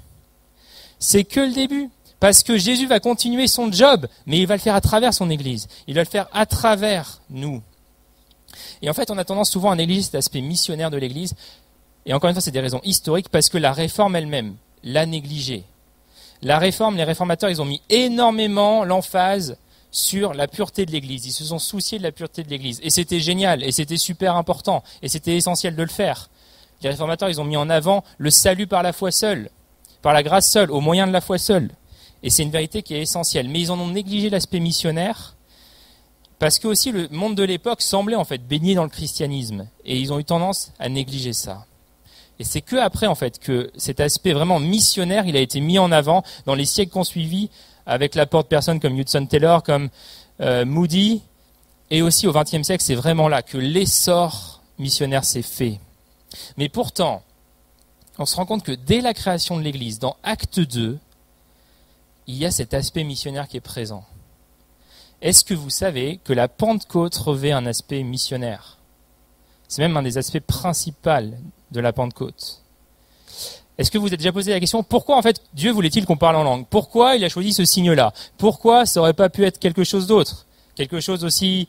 C'est que le début. Parce que Jésus va continuer son job, mais il va le faire à travers son Église. Il va le faire à travers nous. Et en fait, on a tendance souvent à négliger cet aspect missionnaire de l'Église. Et encore une fois, c'est des raisons historiques, parce que la réforme elle-même l'a négligé. La réforme, les réformateurs, ils ont mis énormément l'emphase sur la pureté de l'Église. Ils se sont souciés de la pureté de l'Église. Et c'était génial, et c'était super important, et c'était essentiel de le faire. Les réformateurs, ils ont mis en avant le salut par la foi seule, par la grâce seule, au moyen de la foi seule. Et c'est une vérité qui est essentielle. Mais ils en ont négligé l'aspect missionnaire, parce que aussi le monde de l'époque semblait en fait baigné dans le christianisme. Et ils ont eu tendance à négliger ça. Et c'est que après, en fait, que cet aspect vraiment missionnaire, il a été mis en avant dans les siècles qui ont suivi, avec l'apport de personnes comme Hudson Taylor, comme Moody, et aussi au XXe siècle, c'est vraiment là que l'essor missionnaire s'est fait. Mais pourtant, on se rend compte que dès la création de l'Église, dans Acte 2, il y a cet aspect missionnaire qui est présent. Est-ce que vous savez que la Pentecôte revêt un aspect missionnaire ? C'est même un des aspects principaux de la Pentecôte. Est-ce que vous vous êtes déjà posé la question, pourquoi en fait Dieu voulait-il qu'on parle en langue ? Pourquoi il a choisi ce signe-là ? Pourquoi ça n'aurait pas pu être quelque chose d'autre ? Quelque chose aussi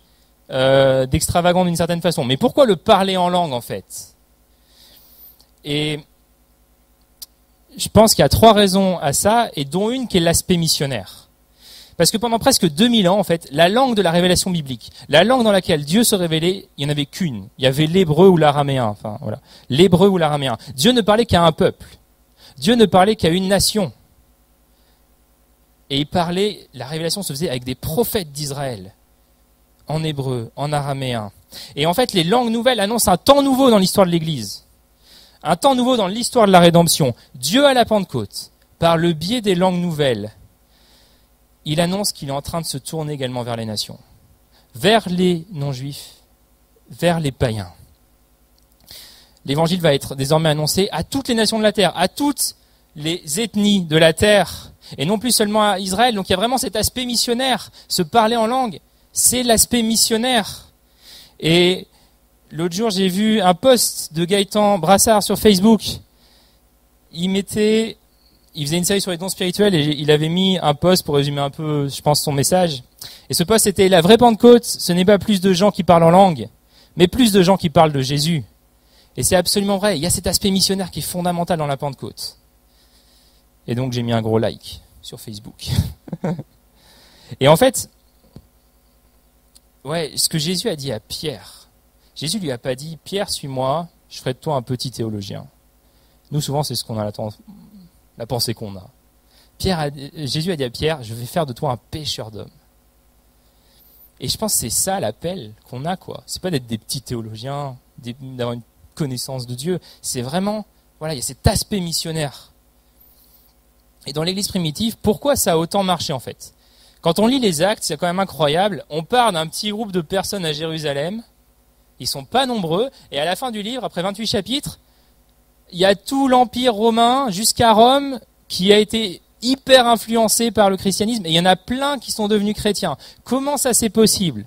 d'extravagant d'une certaine façon. Mais pourquoi le parler en langue en fait ? Et je pense qu'il y a 3 raisons à ça, et dont une qui est l'aspect missionnaire. Parce que pendant presque 2000 ans, en fait, la langue de la révélation biblique, la langue dans laquelle Dieu se révélait, il n'y en avait qu'une. Il y avait l'hébreu ou l'araméen. Enfin, voilà. L'hébreu ou l'araméen. Dieu ne parlait qu'à un peuple. Dieu ne parlait qu'à une nation. Et la révélation se faisait avec des prophètes d'Israël. En hébreu, en araméen. Et en fait, les langues nouvelles annoncent un temps nouveau dans l'histoire de l'Église. Un temps nouveau dans l'histoire de la rédemption. Dieu à la Pentecôte, par le biais des langues nouvelles, il annonce qu'il est en train de se tourner également vers les nations, vers les non-juifs, vers les païens. L'évangile va être désormais annoncé à toutes les nations de la terre, à toutes les ethnies de la terre, et non plus seulement à Israël. Donc il y a vraiment cet aspect missionnaire. Se parler en langue, c'est l'aspect missionnaire. Et l'autre jour, j'ai vu un post de Gaëtan Brassard sur Facebook. Il faisait une série sur les dons spirituels et il avait mis un post pour résumer un peu, je pense, son message. Et ce post était « La vraie Pentecôte, ce n'est pas plus de gens qui parlent en langue, mais plus de gens qui parlent de Jésus. » Et c'est absolument vrai. Il y a cet aspect missionnaire qui est fondamental dans la Pentecôte. Et donc, j'ai mis un gros like sur Facebook. Et en fait, ce que Jésus a dit à Pierre, Jésus lui a pas dit « Pierre, suis-moi, je ferai de toi un petit théologien. » Nous, souvent, c'est ce qu'on a la pensée qu'on a. Jésus a dit à Pierre, je vais faire de toi un pêcheur d'hommes. Et je pense que c'est ça l'appel qu'on a, quoi. C'est pas d'être des petits théologiens, d'avoir une connaissance de Dieu. C'est vraiment, il y a cet aspect missionnaire. Et dans l'église primitive, pourquoi ça a autant marché, en fait ? Quand on lit les Actes, c'est quand même incroyable. On part d'un petit groupe de personnes à Jérusalem. Ils sont pas nombreux. Et à la fin du livre, après 28 chapitres, il y a tout l'Empire romain jusqu'à Rome qui a été hyper influencé par le christianisme. Et il y en a plein qui sont devenus chrétiens. Comment ça c'est possible ?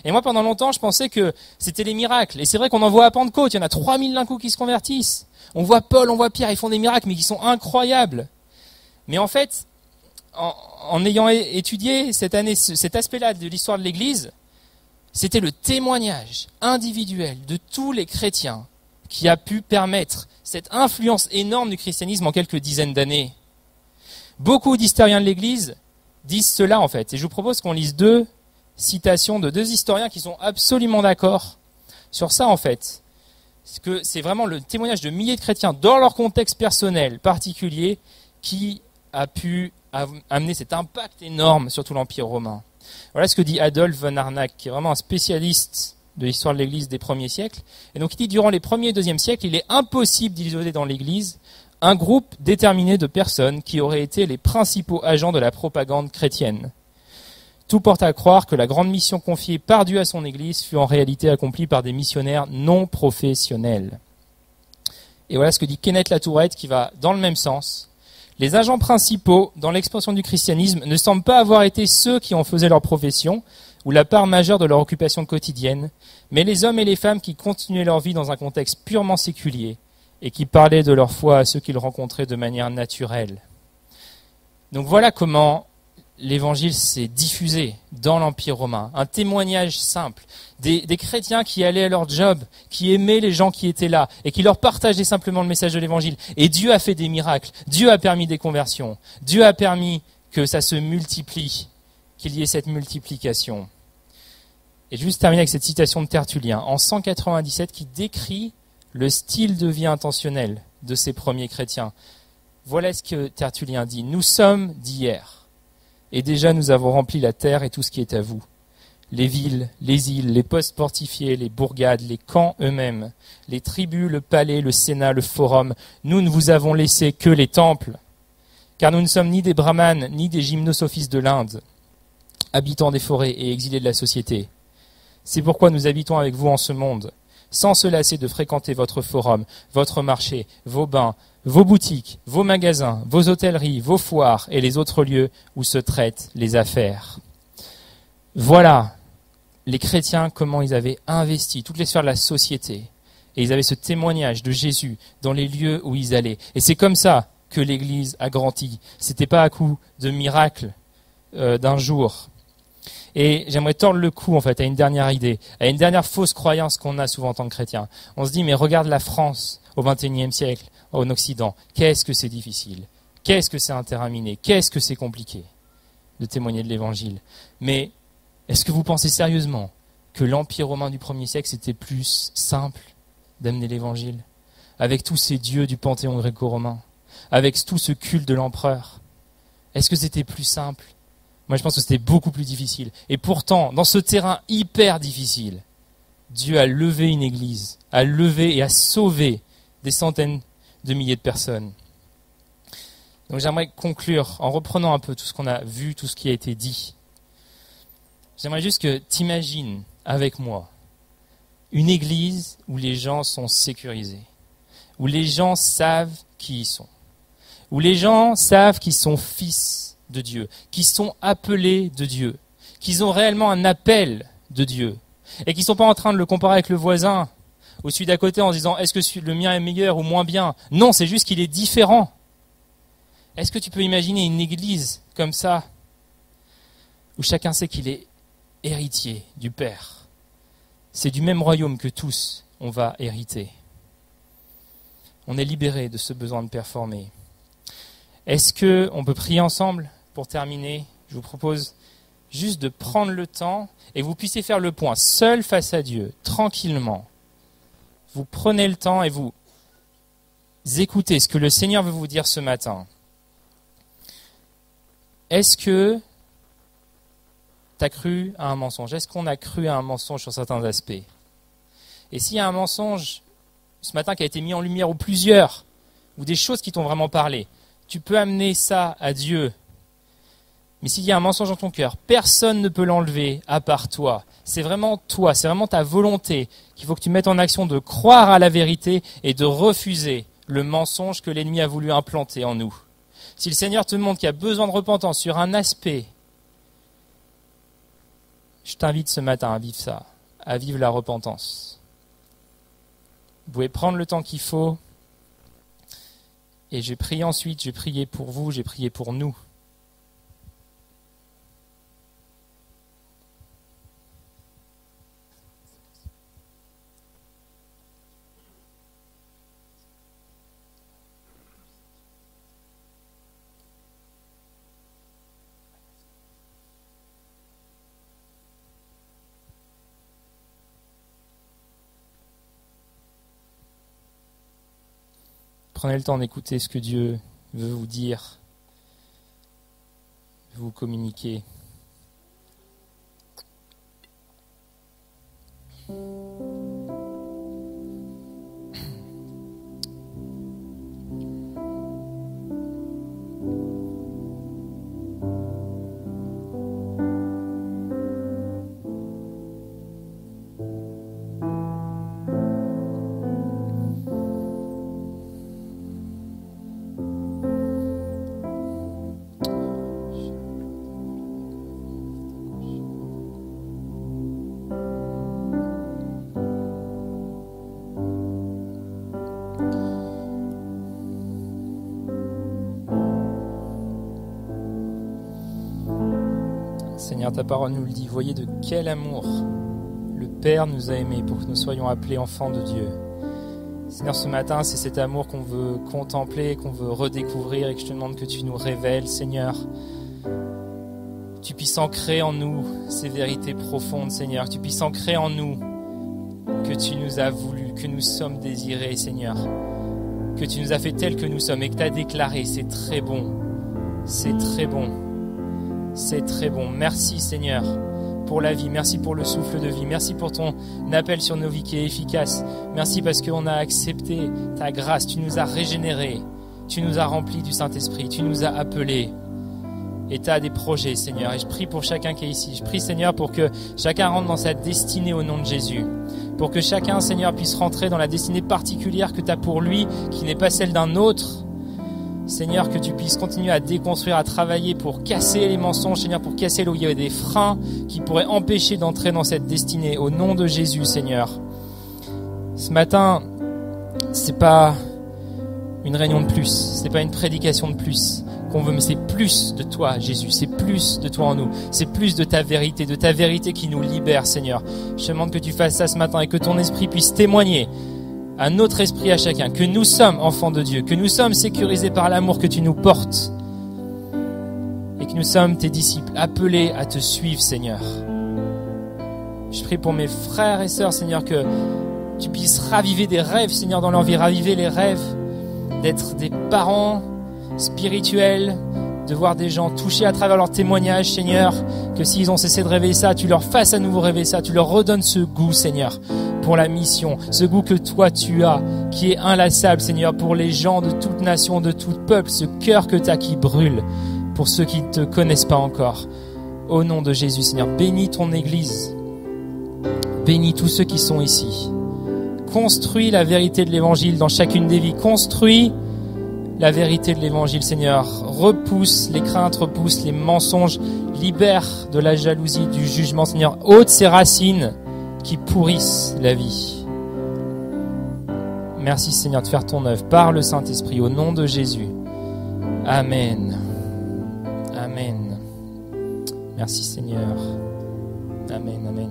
Et moi, pendant longtemps, je pensais que c'était les miracles. Et c'est vrai qu'on en voit à Pentecôte, il y en a 3000 d'un coup qui se convertissent. On voit Paul, on voit Pierre, ils font des miracles, mais qui sont incroyables. Mais en fait, en ayant étudié cette année cet aspect-là de l'histoire de l'Église, c'était le témoignage individuel de tous les chrétiens qui a pu permettre cette influence énorme du christianisme en quelques dizaines d'années. Beaucoup d'historiens de l'Église disent cela en fait. Et je vous propose qu'on lise deux citations de deux historiens qui sont absolument d'accord sur ça en fait. Parce que c'est vraiment le témoignage de milliers de chrétiens dans leur contexte personnel particulier qui a pu amener cet impact énorme sur tout l'Empire romain. Voilà ce que dit Adolf von Harnack, qui est vraiment un spécialiste de l'histoire de l'Église des premiers siècles. Et donc il dit, durant les 1er et 2e siècles, il est impossible d'isoler dans l'Église un groupe déterminé de personnes qui auraient été les principaux agents de la propagande chrétienne. Tout porte à croire que la grande mission confiée par Dieu à son Église fut en réalité accomplie par des missionnaires non professionnels. Et voilà ce que dit Kenneth Latourette, qui va dans le même sens. Les agents principaux dans l'expansion du christianisme ne semblent pas avoir été ceux qui en faisaient leur profession ou la part majeure de leur occupation quotidienne, mais les hommes et les femmes qui continuaient leur vie dans un contexte purement séculier et qui parlaient de leur foi à ceux qu'ils rencontraient de manière naturelle. Donc voilà comment l'évangile s'est diffusé dans l'Empire romain. Un témoignage simple. Des chrétiens qui allaient à leur job, qui aimaient les gens qui étaient là et qui leur partageaient simplement le message de l'évangile. Et Dieu a fait des miracles. Dieu a permis des conversions. Dieu a permis que ça se multiplie, qu'il y ait cette multiplication. Et juste terminer avec cette citation de Tertullien, en 197, qui décrit le style de vie intentionnel de ces premiers chrétiens. Voilà ce que Tertullien dit. Nous sommes d'hier. Et déjà nous avons rempli la terre et tout ce qui est à vous. Les villes, les îles, les postes fortifiés, les bourgades, les camps eux-mêmes, les tribus, le palais, le sénat, le forum, nous ne vous avons laissé que les temples. Car nous ne sommes ni des brahmanes, ni des gymnosophistes de l'Inde, habitants des forêts et exilés de la société. C'est pourquoi nous habitons avec vous en ce monde, sans se lasser de fréquenter votre forum, votre marché, vos bains, vos boutiques, vos magasins, vos hôtelleries, vos foires et les autres lieux où se traitent les affaires. Voilà les chrétiens, comment ils avaient investi toutes les sphères de la société. Et ils avaient ce témoignage de Jésus dans les lieux où ils allaient. Et c'est comme ça que l'Église a grandi. C'était pas à coup de miracles d'un jour. Et j'aimerais tordre le cou, en fait, à une dernière idée, à une dernière fausse croyance qu'on a souvent en tant que chrétien. On se dit, mais regarde la France au XXIe siècle, en Occident. Qu'est-ce que c'est difficile? Qu'est-ce que c'est interaminé? Qu'est-ce que c'est compliqué de témoigner de l'Évangile? Mais est-ce que vous pensez sérieusement que l'Empire romain du 1er siècle, c'était plus simple d'amener l'Évangile? Avec tous ces dieux du panthéon gréco-romain? Avec tout ce culte de l'empereur? Est-ce que c'était plus simple? Moi, je pense que c'était beaucoup plus difficile. Et pourtant, dans ce terrain hyper difficile, Dieu a levé une église, a levé et a sauvé des centaines de milliers de personnes. Donc j'aimerais conclure en reprenant un peu tout ce qu'on a vu, tout ce qui a été dit. J'aimerais juste que tu imagines avec moi une église où les gens sont sécurisés, où les gens savent qui ils sont, où les gens savent qu'ils sont fils de Dieu, qui sont appelés de Dieu, qu'ils ont réellement un appel de Dieu, et qui ne sont pas en train de le comparer avec le voisin, ou celui d'à côté en se disant « est-ce que le mien est meilleur ou moins bien ?» Non, c'est juste qu'il est différent. Est-ce que tu peux imaginer une église comme ça, où chacun sait qu'il est héritier du Père? C'est du même royaume que tous on va hériter. On est libéré de ce besoin de performer. Est-ce qu'on peut prier ensemble pour terminer? Je vous propose juste de prendre le temps et que vous puissiez faire le point seul face à Dieu, tranquillement. Vous prenez le temps et vous écoutez ce que le Seigneur veut vous dire ce matin. Est-ce que tu as cru à un mensonge? Est-ce qu'on a cru à un mensonge sur certains aspects? Et s'il y a un mensonge ce matin qui a été mis en lumière, ou plusieurs, ou des choses qui t'ont vraiment parlé, tu peux amener ça à Dieu. Mais s'il y a un mensonge dans ton cœur, personne ne peut l'enlever à part toi. C'est vraiment toi, c'est vraiment ta volonté qu'il faut que tu mettes en action de croire à la vérité et de refuser le mensonge que l'ennemi a voulu implanter en nous. Si le Seigneur te montre qu'il y a besoin de repentance sur un aspect, je Je t'invite ce matin à vivre ça, à vivre la repentance. Vous pouvez prendre le temps qu'il faut. Et j'ai prié ensuite, j'ai prié pour vous, j'ai prié pour nous. Prenez le temps d'écouter ce que Dieu veut vous dire, vous communiquer. Seigneur, ta parole nous le dit, voyez de quel amour le Père nous a aimés pour que nous soyons appelés enfants de Dieu. Seigneur, ce matin, c'est cet amour qu'on veut contempler, qu'on veut redécouvrir et que je te demande que tu nous révèles, Seigneur. Tu puisses ancrer en nous ces vérités profondes, Seigneur. Tu puisses ancrer en nous que tu nous as voulu, que nous sommes désirés, Seigneur. Que tu nous as fait tels que nous sommes et que tu as déclaré, c'est très bon. C'est très bon. C'est très bon. Merci Seigneur pour la vie. Merci pour le souffle de vie. Merci pour ton appel sur nos vies qui est efficace. Merci parce qu'on a accepté ta grâce. Tu nous as régénérés. Tu nous as remplis du Saint-Esprit. Tu nous as appelés. Et tu as des projets, Seigneur. Et je prie pour chacun qui est ici. Je prie, Seigneur, pour que chacun rentre dans sa destinée au nom de Jésus. Pour que chacun, Seigneur, puisse rentrer dans la destinée particulière que tu as pour lui, qui n'est pas celle d'un autre. Seigneur, que tu puisses continuer à déconstruire, à travailler pour casser les mensonges, Seigneur, pour casser là où il y a des freins qui pourraient empêcher d'entrer dans cette destinée. Au nom de Jésus, Seigneur. Ce matin, c'est pas une réunion de plus, c'est pas une prédication de plus qu'on veut, mais c'est plus de toi, Jésus, c'est plus de toi en nous, c'est plus de ta vérité qui nous libère, Seigneur. Je te demande que tu fasses ça ce matin et que ton esprit puisse témoigner à notre esprit, à chacun, que nous sommes enfants de Dieu, que nous sommes sécurisés par l'amour que tu nous portes et que nous sommes tes disciples, appelés à te suivre, Seigneur. Je prie pour mes frères et sœurs, Seigneur, que tu puisses raviver des rêves, Seigneur, dans leur vie, raviver les rêves d'être des parents spirituels, de voir des gens touchés à travers leurs témoignages, Seigneur, que s'ils ont cessé de rêver ça, tu leur fasses à nouveau rêver ça, tu leur redonnes ce goût, Seigneur, pour la mission, ce goût que toi tu as, qui est inlassable, Seigneur, pour les gens de toute nation, de tout peuple, ce cœur que tu as qui brûle, pour ceux qui ne te connaissent pas encore. Au nom de Jésus, Seigneur, bénis ton Église, bénis tous ceux qui sont ici. Construis la vérité de l'Évangile dans chacune des vies, construis la vérité de l'Évangile, Seigneur. Repousse les craintes, repousse les mensonges, libère de la jalousie, du jugement, Seigneur. Ôte ces racines qui pourrissent la vie. Merci, Seigneur, de faire ton œuvre par le Saint-Esprit, au nom de Jésus. Amen. Amen. Merci, Seigneur. Amen, amen.